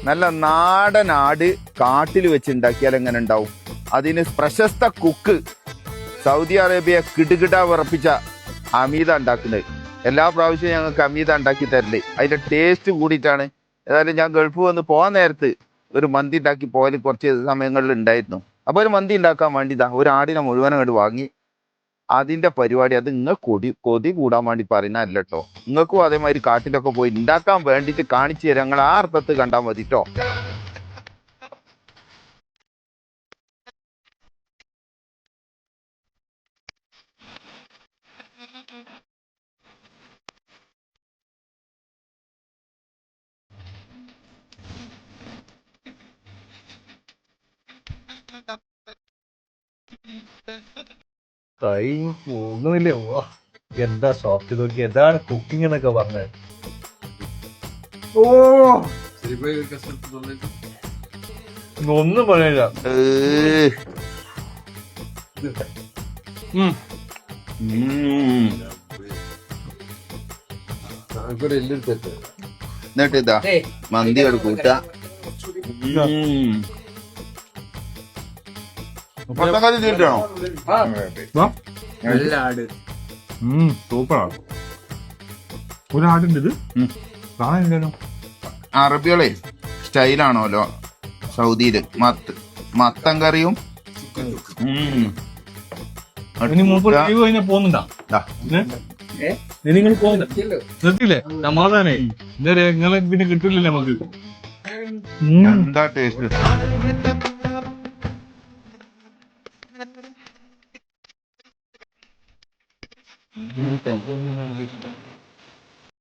നല്ല നാടൻ ആട് കാട്ടിൽ വെച്ച് ഉണ്ടാക്കിയാൽ എങ്ങനെ ഉണ്ടാവും? അതിന് പ്രശസ്ത കുക്ക് സൗദി അറേബ്യ കിടുകിട വിറപ്പിച്ച അമീത ഉണ്ടാക്കുന്നത്. എല്ലാ പ്രാവശ്യവും ഞങ്ങൾക്ക് അമീത ഉണ്ടാക്കി തരല്. അതിന്റെ ടേസ്റ്റ് കൂടിയിട്ടാണ്. ഏതായാലും ഞാൻ ഗൾഫ് വന്ന് പോകാൻ നേരത്ത് ഒരു മന്തി ഉണ്ടാക്കി പോയാൽ കുറച്ച് സമയങ്ങളിൽ ഉണ്ടായിരുന്നു. അപ്പോൾ ഒരു മന്തി ഉണ്ടാക്കാൻ വേണ്ടിതാ ഒരു ആടിനെ മുഴുവനും അങ്ങോട്ട് വാങ്ങി. അതിന്റെ പരിപാടി അത് നിങ്ങൾ കൊതി കൂടാൻ വേണ്ടി പറയുന്നതല്ല കേട്ടോ. നിങ്ങൾക്കും അതേമാതിരി കാട്ടിലൊക്കെ പോയി ഉണ്ടാക്കാൻ വേണ്ടിയിട്ട് കാണിച്ചു തരാം. നിങ്ങൾ ആ അർത്ഥത്ത് കണ്ടാൽ മതി കേട്ടോ. കൈ പോകുന്നില്ലേ? എന്താ സോഫ്റ്റ് നോക്കി എന്താണ് കുക്കിംഗ് എന്നൊക്കെ പറഞ്ഞത്? ഓ ഒന്നും പറയില്ല. എന്നിട്ട് ഇതാ മന്തി ഒരു കൂട്ട സൂപ്പറാണ്. ഒരാടുണ്ട് ഇത് കാണാനില്ലല്ലോ. അറബികളെ സ്റ്റൈലാണോലോ സൗദിയില് മത്തൻ കറിയും പോകുന്നുണ്ടാ നിങ്ങൾ നിർത്തിയില്ലേ? സമാധാനേ നിങ്ങളെ പിന്നെ കിട്ടില്ലല്ലേ നമുക്ക്. എന്താ ടേസ്റ്റ്.